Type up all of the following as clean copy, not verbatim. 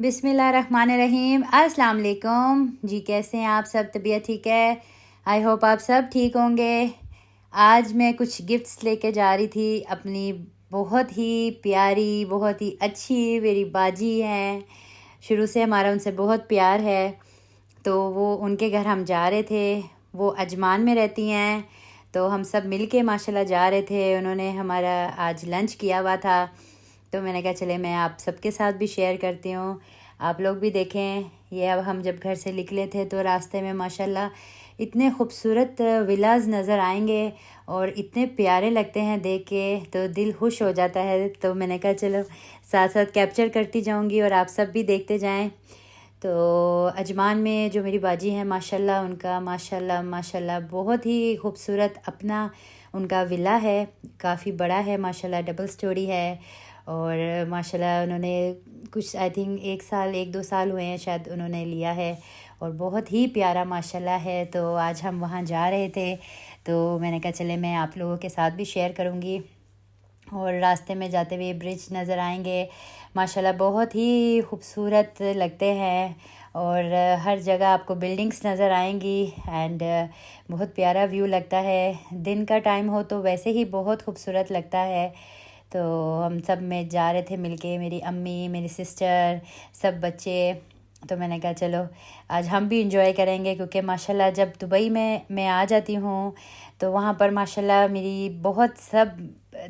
बिस्मिल्लाहिर्रहमानिर्रहीम। अस्सलाम वालेकुम जी। कैसे हैं आप सब? तबीयत ठीक है? आई होप आप सब ठीक होंगे। आज मैं कुछ गिफ्ट्स लेके जा रही थी अपनी बहुत ही प्यारी, बहुत ही अच्छी मेरी बाजी हैं। शुरू से हमारा उनसे बहुत प्यार है, तो वो उनके घर हम जा रहे थे। वो अजमान में रहती हैं, तो हम सब मिल के माशाल्लाह जा रहे थे। उन्होंने हमारा आज लंच किया हुआ था, तो मैंने कहा चले मैं आप सबके साथ भी शेयर करती हूँ, आप लोग भी देखें। ये अब हम जब घर से निकले थे तो रास्ते में माशाल्लाह इतने खूबसूरत विलाज नज़र आएंगे और इतने प्यारे लगते हैं देख के, तो दिल खुश हो जाता है। तो मैंने कहा चलो साथ साथ कैप्चर करती जाऊंगी और आप सब भी देखते जाएं। तो अजमान में जो मेरी बाजी हैं माशाल्लाह, उनका माशाल्लाह माशाल्लाह बहुत ही खूबसूरत अपना उनका विला है। काफ़ी बड़ा है माशाल्लाह, डबल स्टोरी है। और माशाल्लाह उन्होंने कुछ आई थिंक 1 2 साल हुए हैं शायद उन्होंने लिया है, और बहुत ही प्यारा माशाल्लाह है। तो आज हम वहाँ जा रहे थे, तो मैंने कहा चले मैं आप लोगों के साथ भी शेयर करूँगी। और रास्ते में जाते हुए ब्रिज नज़र आएंगे, माशाल्लाह बहुत ही खूबसूरत लगते हैं। और हर जगह आपको बिल्डिंग्स नज़र आएंगी एंड बहुत प्यारा व्यू लगता है। दिन का टाइम हो तो वैसे ही बहुत खूबसूरत लगता है। तो हम सब में जा रहे थे मिलके, मेरी अम्मी, मेरी सिस्टर, सब बच्चे। तो मैंने कहा चलो आज हम भी इंजॉय करेंगे, क्योंकि माशाल्लाह जब दुबई में मैं आ जाती हूँ तो वहाँ पर माशाल्लाह मेरी बहुत सब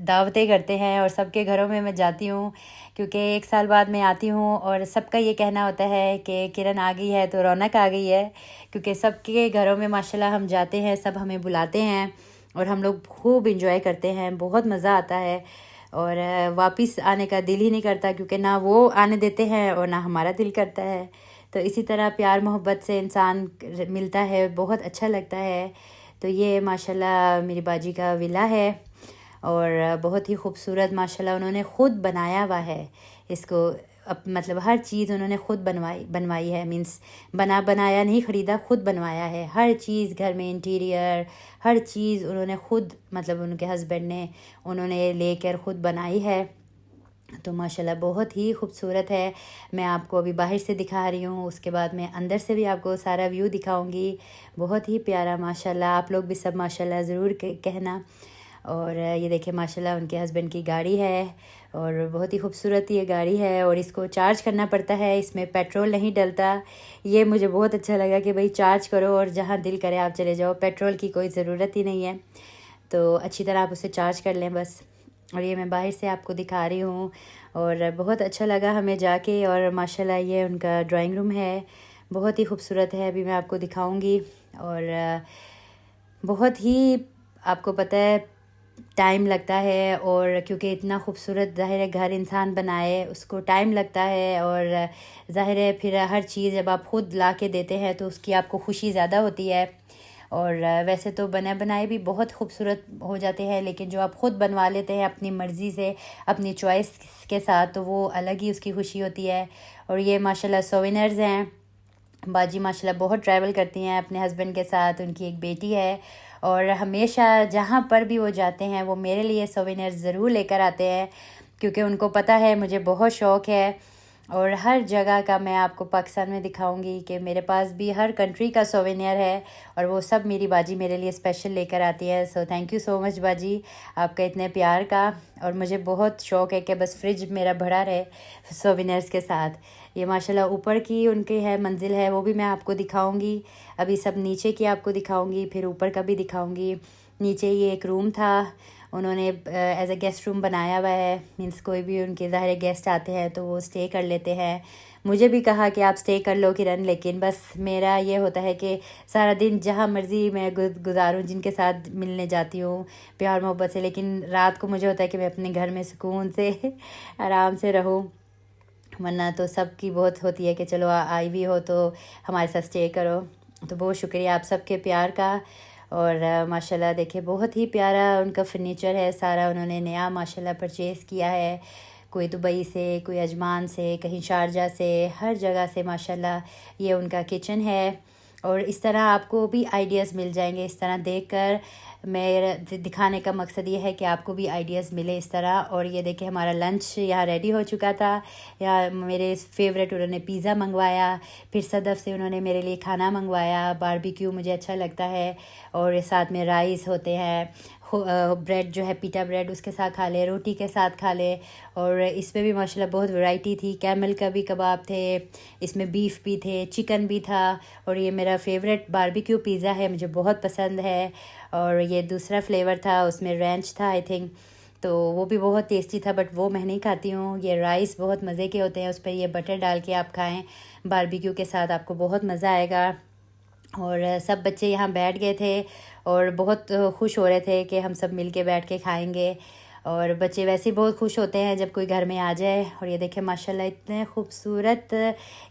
दावतें करते हैं और सबके घरों में मैं जाती हूँ, क्योंकि 1 साल बाद मैं आती हूँ और सबका ये कहना होता है कि किरण आ गई है तो रौनक आ गई है। क्योंकि सबके घरों में माशाल्लाह हम जाते हैं, सब हमें बुलाते हैं और हम लोग खूब इंजॉय करते हैं, बहुत मज़ा आता है। और वापस आने का दिल ही नहीं करता, क्योंकि ना वो आने देते हैं और ना हमारा दिल करता है। तो इसी तरह प्यार मोहब्बत से इंसान मिलता है, बहुत अच्छा लगता है। तो ये माशाल्लाह मेरी बाजी का विला है और बहुत ही खूबसूरत माशाल्लाह उन्होंने ख़ुद बनाया हुआ है इसको। अब मतलब हर चीज़ उन्होंने ख़ुद बनवाई है, मींस बनाया नहीं, ख़रीदा, ख़ुद बनवाया है। हर चीज़ घर में इंटीरियर हर चीज़ उन्होंने ख़ुद, मतलब उनके हस्बैंड ने उन्होंने लेकर ख़ुद बनाई है। तो माशाल्लाह बहुत ही खूबसूरत है। मैं आपको अभी बाहर से दिखा रही हूँ, उसके बाद मैं अंदर से भी आपको सारा व्यू दिखाऊंगी। बहुत ही प्यारा माशाल्लाह, आप लोग भी सब माशाल्लाह ज़रूर कहना। और ये देखिए माशाल्लाह उनके हस्बैंड की गाड़ी है और बहुत ही खूबसूरत ये गाड़ी है, और इसको चार्ज करना पड़ता है, इसमें पेट्रोल नहीं डलता। ये मुझे बहुत अच्छा लगा कि भाई चार्ज करो और जहाँ दिल करे आप चले जाओ, पेट्रोल की कोई ज़रूरत ही नहीं है। तो अच्छी तरह आप उसे चार्ज कर लें बस। और ये मैं बाहर से आपको दिखा रही हूँ और बहुत अच्छा लगा हमें जाके। और माशाल्लाह ये उनका ड्राइंग रूम है, बहुत ही खूबसूरत है, अभी मैं आपको दिखाऊंगी। और बहुत ही आपको पता है टाइम लगता है, और क्योंकि इतना खूबसूरत ज़ाहिर है घर इंसान बनाए उसको टाइम लगता है। और ज़ाहिर है फिर हर चीज़ जब आप ख़ुद ला के देते हैं तो उसकी आपको खुशी ज़्यादा होती है। और वैसे तो बने बनाए भी बहुत खूबसूरत हो जाते हैं, लेकिन जो आप ख़ुद बनवा लेते हैं अपनी मर्ज़ी से, अपनी चॉइस के साथ, तो वो अलग ही उसकी खुशी होती है। और ये माशाल्लाह सोवेनिर्स हैं। बाजी माशाल्लाह बहुत ट्रैवल करती हैं अपने हस्बैंड के साथ, उनकी एक बेटी है, और हमेशा जहाँ पर भी वो जाते हैं वो मेरे लिए सोवेनिर्स ज़रूर लेकर आते हैं, क्योंकि उनको पता है मुझे बहुत शौक़ है। और हर जगह का मैं आपको पाकिस्तान में दिखाऊंगी कि मेरे पास भी हर कंट्री का सोवेनियर है, और वो सब मेरी बाजी मेरे लिए स्पेशल लेकर आती है। So thank you so much बाजी, आपका इतने प्यार का। और मुझे बहुत शौक़ है कि बस फ्रिज मेरा भरा रहे सोवेनियर्स के साथ। ये माशाल्लाह ऊपर की उनकी है मंजिल है, वो भी मैं आपको दिखाऊंगी। अभी सब नीचे की आपको दिखाऊंगी, फिर ऊपर का भी दिखाऊंगी। नीचे ये एक रूम था, उन्होंने एज अ गेस्ट रूम बनाया हुआ है, मींस कोई भी उनके ज़ाहिर गेस्ट आते हैं तो वो स्टे कर लेते हैं। मुझे भी कहा कि आप स्टे कर लो किरण, लेकिन बस मेरा ये होता है कि सारा दिन जहाँ मर्ज़ी मैं गुजारूँ, जिनके साथ मिलने जाती हूँ प्यार मोहब्बत से, लेकिन रात को मुझे होता है कि मैं अपने घर में सुकून से आराम से रहूँ। वरना तो सबकी बहुत होती है कि चलो आई भी हो तो हमारे साथ स्टे करो। तो बहुत शुक्रिया आप सबके प्यार का। और माशाल्लाह देखिए बहुत ही प्यारा उनका फर्नीचर है, सारा उन्होंने नया माशाल्लाह परचेज़ किया है। कोई दुबई से, कोई अजमान से, कहीं शारजा से, हर जगह से माशाल्लाह ये उनका किचन है। और इस तरह आपको भी आइडियाज़ मिल जाएंगे, इस तरह देखकर मेरा दिखाने का मकसद ये है कि आपको भी आइडियाज़ मिले इस तरह। और ये देखिए हमारा लंच यहाँ रेडी हो चुका था। यहाँ मेरे फेवरेट उन्होंने पिज़्ज़ा मंगवाया, फिर सदफ़ से उन्होंने मेरे लिए खाना मंगवाया, बारबेक्यू मुझे अच्छा लगता है, और साथ में राइस होते हैं, ब्रेड जो है पीटा ब्रेड उसके साथ खा ले, रोटी के साथ खा ले। और इसमें भी माशाल्लाह बहुत वैरायटी थी, कैमल का भी कबाब थे, इसमें बीफ भी थे, चिकन भी था। और ये मेरा फेवरेट बारबेक्यू पिज़्ज़ा है, मुझे बहुत पसंद है। और ये दूसरा फ्लेवर था, उसमें रैंच था आई थिंक, तो वो भी बहुत टेस्टी था, बट वो मैं नहीं खाती हूँ। ये राइस बहुत मज़े के होते हैं, उस पर ये बटर डाल के आप खाएँ बारबेक्यू के साथ, आपको बहुत मज़ा आएगा। और सब बच्चे यहाँ बैठ गए थे और बहुत खुश हो रहे थे कि हम सब मिल के बैठ के खाएंगे। और बच्चे वैसे ही बहुत खुश होते हैं जब कोई घर में आ जाए। और ये देखें माशाल्लाह इतने खूबसूरत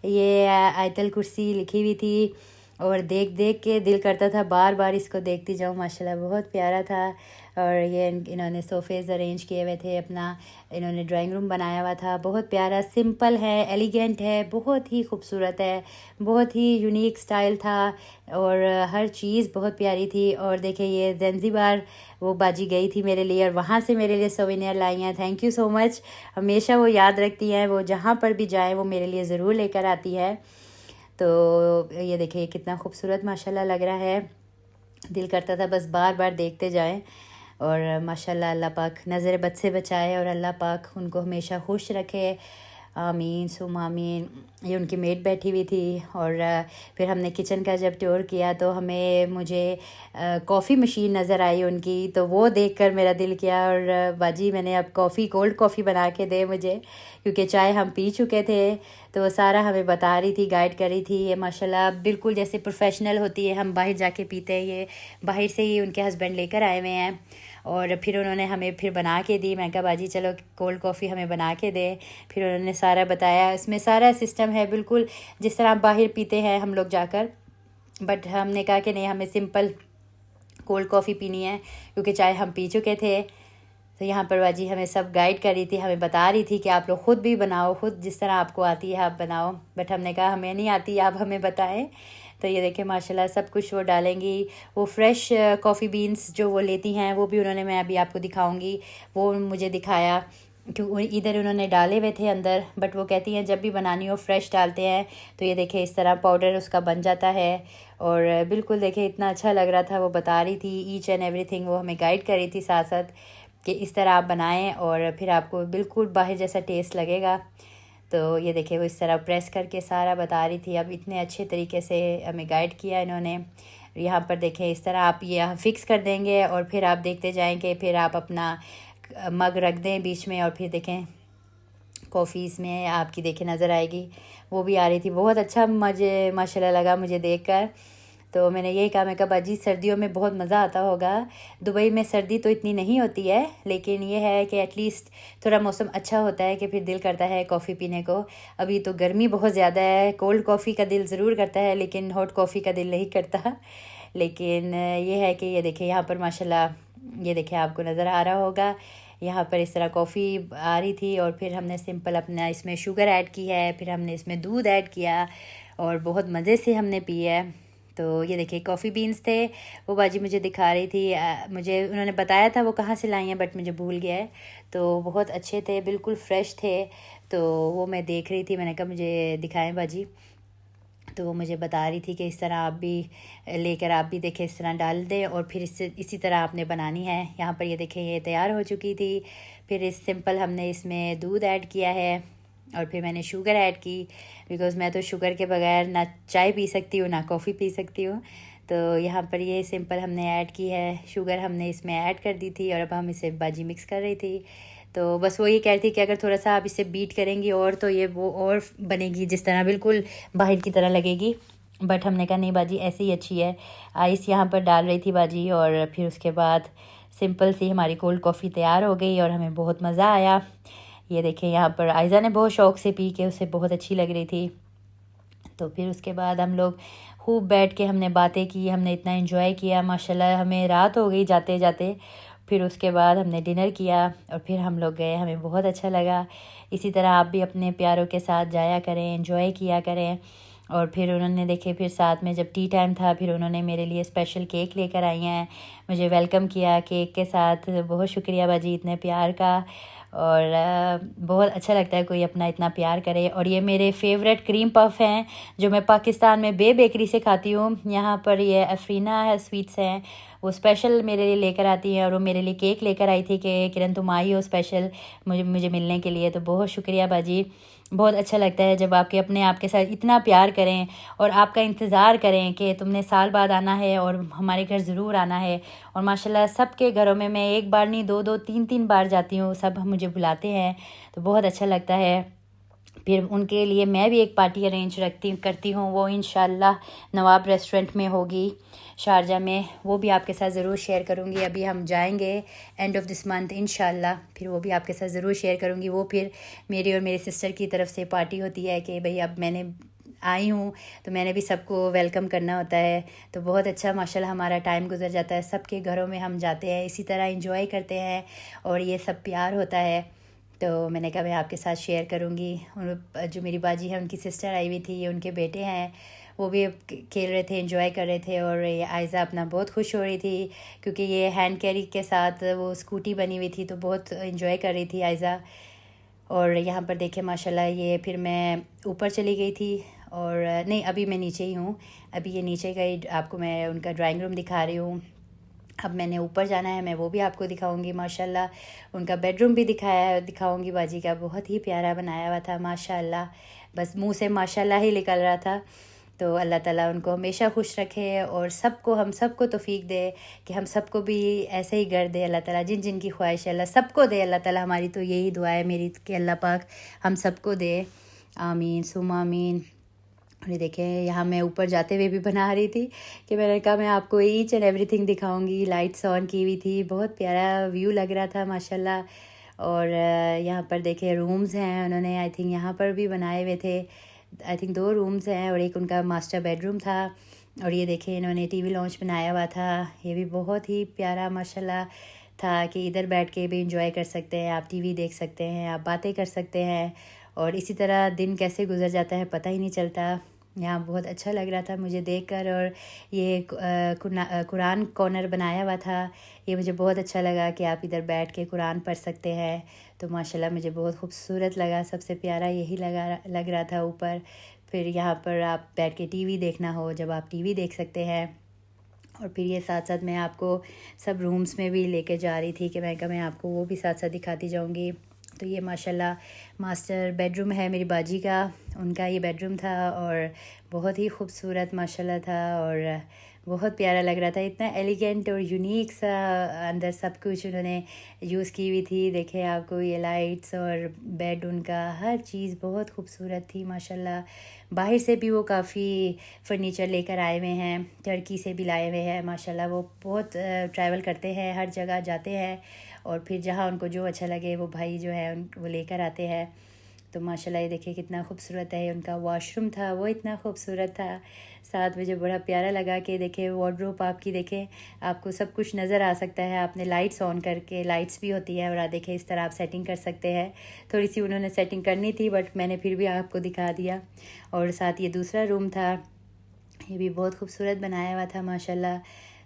ये आयतल कुर्सी लिखी हुई थी, और देख देख के दिल करता था बार बार इसको देखती जाऊँ। माशाल्लाह बहुत प्यारा था। और ये इन्होंने सोफ़ेज़ अरेंज किए हुए थे, अपना इन्होंने ड्राइंग रूम बनाया हुआ था। बहुत प्यारा, सिंपल है, एलिगेंट है, बहुत ही खूबसूरत है, बहुत ही यूनिक स्टाइल था, और हर चीज़ बहुत प्यारी थी। और देखिए ये ज़ंज़ीबार वो बाजी गई थी मेरे लिए, और वहाँ से मेरे लिए सोवेनियर लाई हैं। Thank you so much. हमेशा वो याद रखती हैं, वो जहाँ पर भी जाए वो मेरे लिए ज़रूर लेकर आती है। तो ये देखिए कितना खूबसूरत माशाल्लाह लग रहा है, दिल करता था बस बार बार देखते जाएं। और माशाल्लाह अल्लाह पाक नज़र बद से बचाए, और अल्लाह पाक उनको हमेशा खुश रखे, आमीन सुम आमीन। ये उनकी मेड बैठी हुई थी। और फिर हमने किचन का जब टूर किया तो मुझे कॉफ़ी मशीन नज़र आई उनकी, तो वो देखकर मेरा दिल किया, और बाजी मैंने अब कोल्ड कॉफ़ी बना के दे मुझे, क्योंकि चाय हम पी चुके थे। तो वो सारा हमें बता रही थी, गाइड कर रही थी। ये माशाल्लाह बिल्कुल जैसे प्रोफेशनल होती है, हम बाहर जाके पीते हैं, ये बाहर से ही उनके हस्बैंड लेकर आए हुए हैं। और फिर उन्होंने हमें फिर बना के दी। मैं कहा बाजी चलो कोल्ड कॉफ़ी हमें बना के दे। फिर उन्होंने सारा बताया, इसमें सारा सिस्टम है बिल्कुल जिस तरह आप बाहर पीते हैं हम लोग जाकर। बट हमने कहा कि नहीं, हमें सिंपल कोल्ड कॉफ़ी पीनी है, क्योंकि चाय हम पी चुके थे। तो यहाँ पर बाजी हमें सब गाइड कर रही थी, हमें बता रही थी कि आप लोग ख़ुद भी बनाओ, ख़ुद जिस तरह आपको आती है आप बनाओ। बट हमने कहा हमें नहीं आती, आप हमें बताएं। तो ये देखें माशाल्लाह सब कुछ वो डालेंगी। वो फ्रेश कॉफ़ी बीन्स जो वो लेती हैं वो भी उन्होंने, मैं अभी आपको दिखाऊंगी, वो मुझे दिखाया, क्योंकि इधर उन्होंने डाले हुए थे अंदर। बट वो कहती हैं जब भी बनानी हो फ्रेश डालते हैं। तो ये देखें इस तरह पाउडर उसका बन जाता है। और बिल्कुल देखें इतना अच्छा लग रहा था, वो बता रही थी ईच एंड एवरीथिंग, वो हमें गाइड कर रही थी साथ साथ कि इस तरह आप बनाएं और फिर आपको बिल्कुल बाहर जैसा टेस्ट लगेगा। तो ये देखिए वो इस तरह प्रेस करके सारा बता रही थी। अब इतने अच्छे तरीके से हमें गाइड किया इन्होंने। यहाँ पर देखें इस तरह आप ये फिक्स कर देंगे, और फिर आप देखते जाएंगे, फिर आप अपना मग रख दें बीच में, और फिर देखें कॉफ़ीज़ में आपकी देखें नज़र आएगी, वो भी आ रही थी। बहुत अच्छा मुझे माशाल्लाह लगा मुझे देखकर। तो मैंने यही कहा, मैं कहा बाजी सर्दियों में बहुत मज़ा आता होगा। दुबई में सर्दी तो इतनी नहीं होती है, लेकिन ये है कि एटलीस्ट थोड़ा मौसम अच्छा होता है कि फिर दिल करता है कॉफ़ी पीने को। अभी तो गर्मी बहुत ज़्यादा है, कोल्ड कॉफ़ी का दिल ज़रूर करता है, लेकिन हॉट कॉफ़ी का दिल नहीं करता। लेकिन ये है कि ये देखें यहाँ पर माशाल्लाह, ये देखें आपको नज़र आ रहा होगा, यहाँ पर इस तरह कॉफ़ी आ रही थी। और फिर हमने सिंपल अपना इसमें शुगर ऐड की है, फिर हमने इसमें दूध ऐड किया, और बहुत मज़े से हमने पी है। तो ये देखिए कॉफ़ी बीन्स थे, वो बाजी मुझे दिखा रही थी। मुझे उन्होंने बताया था वो कहाँ से लाई हैं, बट मुझे भूल गया है। तो बहुत अच्छे थे, बिल्कुल फ्रेश थे। तो वो मैं देख रही थी, मैंने कहा मुझे दिखाएं बाजी। तो वो मुझे बता रही थी कि इस तरह आप भी लेकर आप भी देखें इस तरह डाल दें, और फिर इससे इसी तरह आपने बनानी है। यहाँ पर ये देखें ये तैयार हो चुकी थी। फिर इस सिंपल हमने इसमें दूध ऐड किया है, और फिर मैंने शुगर ऐड की, बिकॉज़ मैं तो शुगर के बगैर ना चाय पी सकती हूँ ना कॉफ़ी पी सकती हूँ। तो यहाँ पर ये सिंपल हमने ऐड की है, शुगर हमने इसमें ऐड कर दी थी, और अब हम इसे बाजी मिक्स कर रही थी। तो बस वो ये कह रही थी कि अगर थोड़ा सा आप इसे बीट करेंगी और तो ये वो और बनेगी जिस तरह बिल्कुल बाहर की तरह लगेगी। बट हमने कहा नहीं बाजी ऐसे ही अच्छी है। आइस यहाँ पर डाल रही थी बाजी, और फिर उसके बाद सिंपल सी हमारी कोल्ड कॉफ़ी तैयार हो गई, और हमें बहुत मज़ा आया। ये देखें यहाँ पर आयज़ा ने बहुत शौक़ से पी के, उसे बहुत अच्छी लग रही थी। तो फिर उसके बाद हम लोग खूब बैठ के हमने बातें की, हमने इतना एंजॉय किया माशाल्लाह। हमें रात हो गई जाते जाते। फिर उसके बाद हमने डिनर किया, और फिर हम लोग गए, हमें बहुत अच्छा लगा। इसी तरह आप भी अपने प्यारों के साथ जाया करें, एंजॉय किया करें। और फिर उन्होंने देखे, फिर साथ में जब टी टाइम था फिर उन्होंने मेरे लिए स्पेशल केक लेकर आई हैं, मुझे वेलकम किया केक के साथ। बहुत शुक्रिया बाजी इतने प्यार का, और बहुत अच्छा लगता है कोई अपना इतना प्यार करे। और ये मेरे फेवरेट क्रीम पफ़ हैं जो मैं पाकिस्तान में बेकरी से खाती हूँ। यहाँ पर ये अफरीना है स्वीट्स हैं, वो स्पेशल मेरे लिए लेकर आती हैं, और वो मेरे लिए केक लेकर आई थी कि किरण तुम आई हो स्पेशल मुझे मिलने के लिए। तो बहुत शुक्रिया बाजी, बहुत अच्छा लगता है जब आपके अपने आपके साथ इतना प्यार करें और आपका इंतज़ार करें कि तुमने साल बाद आना है और हमारे घर ज़रूर आना है। और माशाल्लाह सबके घरों में मैं एक बार नहीं 2-2 3-3 बार जाती हूँ, सब मुझे बुलाते हैं, तो बहुत अच्छा लगता है। फिर उनके लिए मैं भी एक पार्टी अरेंज करती हूँ, वो इंशाल्लाह नवाब रेस्टोरेंट में होगी शारजा में, वो भी आपके साथ ज़रूर शेयर करूँगी। अभी हम जाएंगे एंड ऑफ दिस मंथ इंशाल्लाह, फिर वो भी आपके साथ ज़रूर शेयर करूँगी। वो फिर मेरी और मेरी सिस्टर की तरफ से पार्टी होती है कि भाई अब मैंने आई हूँ तो मैंने भी सबको वेलकम करना होता है। तो बहुत अच्छा माशाल्लाह हमारा टाइम गुजर जाता है, सबके घरों में हम जाते हैं, इसी तरह इंजॉय करते हैं और ये सब प्यार होता है। तो मैंने कहा मैं आपके साथ शेयर करूँगी। जो मेरी बाजी है उनकी सिस्टर आई हुई थी, उनके बेटे हैं, वो भी खेल रहे थे, एंजॉय कर रहे थे। और ये आयज़ा अपना बहुत खुश हो रही थी क्योंकि ये हैंड कैरी के साथ वो स्कूटी बनी हुई थी, तो बहुत एंजॉय कर रही थी आयज़ा। और यहाँ पर देखे माशाल्लाह, ये फिर मैं ऊपर चली गई थी, और नहीं अभी मैं नीचे ही हूँ, अभी ये नीचे का ही आपको मैं उनका ड्राइंग रूम दिखा रही हूँ। अब मैंने ऊपर जाना है, मैं वो भी आपको दिखाऊंगी। माशाल्लाह उनका बेडरूम भी दिखाऊंगी बाजी का, बहुत ही प्यारा बनाया हुआ था माशाल्लाह, बस मुंह से माशाल्लाह ही निकल रहा था। तो अल्लाह ताला उनको हमेशा खुश रखे और सबको हम सबको तौफीक दे कि हम सबको भी ऐसे ही घर दे अल्लाह ताला, जिन जिन की ख्वाहिश है अल्लाह सबको दे अल्लाह ताला। हमारी तो यही दुआ है मेरी कि अल्लाह पाक हम सबको दे, आमीन सुम आमीन। और देखें यहाँ मैं ऊपर जाते हुए भी बना रही थी कि मैंने कहा मैं आपको ईच एंड एवरीथिंग दिखाऊंगी। लाइट्स ऑन की हुई थी, बहुत प्यारा व्यू लग रहा था माशाल्लाह। और यहाँ पर देखें रूम्स हैं, उन्होंने आई थिंक यहाँ पर भी बनाए हुए थे, आई थिंक 2 रूम्स हैं और एक उनका मास्टर बेडरूम था। और ये देखें इन्होंने टीवी लॉन्च बनाया हुआ था, ये भी बहुत ही प्यारा माशाल्लाह था कि इधर बैठ के भी इंजॉय कर सकते हैं, आप टीवी देख सकते हैं, आप बातें कर सकते हैं, और इसी तरह दिन कैसे गुजर जाता है पता ही नहीं चलता। यहाँ बहुत अच्छा लग रहा था मुझे देखकर। और ये कुरान कॉर्नर बनाया हुआ था, ये मुझे बहुत अच्छा लगा कि आप इधर बैठ के कुरान पढ़ सकते हैं, तो माशाल्लाह मुझे बहुत खूबसूरत लगा, सबसे प्यारा यही लग रहा था ऊपर। फिर यहाँ पर आप बैठ के टीवी देखना हो जब आप टीवी देख सकते हैं। और फिर ये साथ साथ मैं आपको सब रूम्स में भी लेके जा रही थी कि मैं आपको वो भी साथ साथ दिखाती जाऊँगी। तो ये माशाल्लाह मास्टर बेडरूम है मेरी बाजी का, उनका ये बेडरूम था और बहुत ही खूबसूरत माशाल्लाह था और बहुत प्यारा लग रहा था, इतना एलिगेंट और यूनिक सा अंदर सब कुछ उन्होंने यूज़ की हुई थी। देखें आपको ये लाइट्स और बेड, उनका हर चीज़ बहुत खूबसूरत थी माशाल्लाह। बाहर से भी वो काफ़ी फ़र्नीचर लेकर आए हुए हैं, टर्की से भी लाए हुए हैं माशाल्लाह। वो बहुत ट्रैवल करते हैं, हर जगह जाते हैं और फिर जहाँ उनको जो अच्छा लगे वो भाई जो है वो लेकर आते हैं। तो माशाल्लाह ये देखिए कितना खूबसूरत है। उनका वॉशरूम था वो इतना खूबसूरत था, साथ मुझे बड़ा प्यारा लगा कि देखें वार्डरोब आपकी, देखें आपको सब कुछ नज़र आ सकता है। आपने लाइट्स ऑन करके, लाइट्स भी होती है और देखें इस तरह आप सेटिंग कर सकते हैं। थोड़ी सी उन्होंने सेटिंग करनी थी बट मैंने फिर भी आपको दिखा दिया। और साथ ये दूसरा रूम था, ये भी बहुत खूबसूरत बनाया हुआ था माशाल्लाह।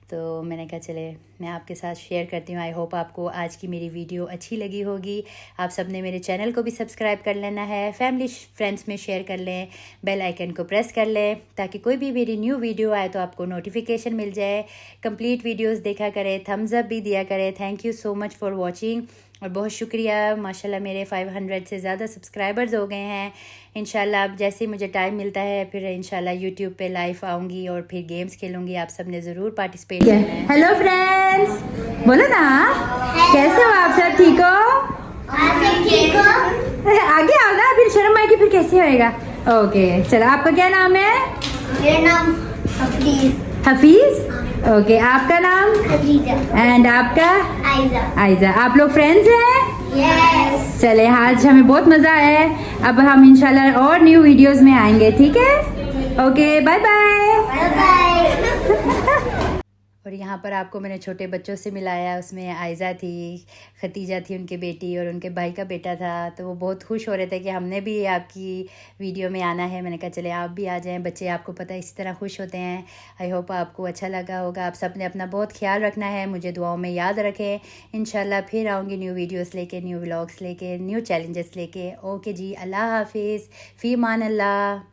तो मैंने कहा चले मैं आपके साथ शेयर करती हूँ। आई होप आपको आज की मेरी वीडियो अच्छी लगी होगी। आप सब ने मेरे चैनल को भी सब्सक्राइब कर लेना है, फैमिली फ्रेंड्स में शेयर कर लें, बेल आइकन को प्रेस कर लें ताकि कोई भी मेरी न्यू वीडियो आए तो आपको नोटिफिकेशन मिल जाए। कंप्लीट वीडियोस देखा करें, थम्स अप भी दिया करें। Thank you so much for watching और बहुत शुक्रिया। माशाल्लाह मेरे 500 से ज़्यादा सब्सक्राइबर्स हो गए हैं। इंशाल्लाह अब जैसे मुझे टाइम मिलता है फिर इंशाल्लाह यूट्यूब पे लाइव आऊँगी और फिर गेम्स खेलूँगी। आप सब ने ज़रूर पार्टिसिपेट करना है। हेलो फ्रेंड्स, बोलो ना कैसे हो आप सब, ठीक हो? आगे आओ ना, फिर शर्म आएगी फिर कैसे होएगा। ओके चलो, आपका क्या नाम है? मेरा नाम हफीज। हफीज, ओके। आपका नाम? खदीजा। एंड आपका? आयजा। आयजा। आप लोग फ्रेंड्स हैं? यस। चले आज हमें बहुत मज़ा आया है। अब हम इंशाल्लाह और न्यू वीडियोस में आएंगे, ठीक है? Okay bye bye. Bye bye. और और यहाँ पर आपको मैंने छोटे बच्चों से मिलाया। उसमें आयज़ा थी, खतीजा थी उनकी बेटी, और उनके भाई का बेटा था। तो वो बहुत खुश हो रहे थे कि हमने भी आपकी वीडियो में आना है। मैंने कहा चले आप भी आ जाएं, बच्चे आपको पता है इसी तरह खुश होते हैं। आई होप आपको अच्छा लगा होगा। आप सब ने अपना बहुत ख्याल रखना है, मुझे दुआओं में याद रखें। इंशाल्लाह फिर आऊँगी न्यू वीडियोज़ लेके, न्यू व्लॉग्स लेके, न्यू चैलेंजेस लेके। ओके जी, अल्लाह हाफिज़, फ़ी मान अल्लाह।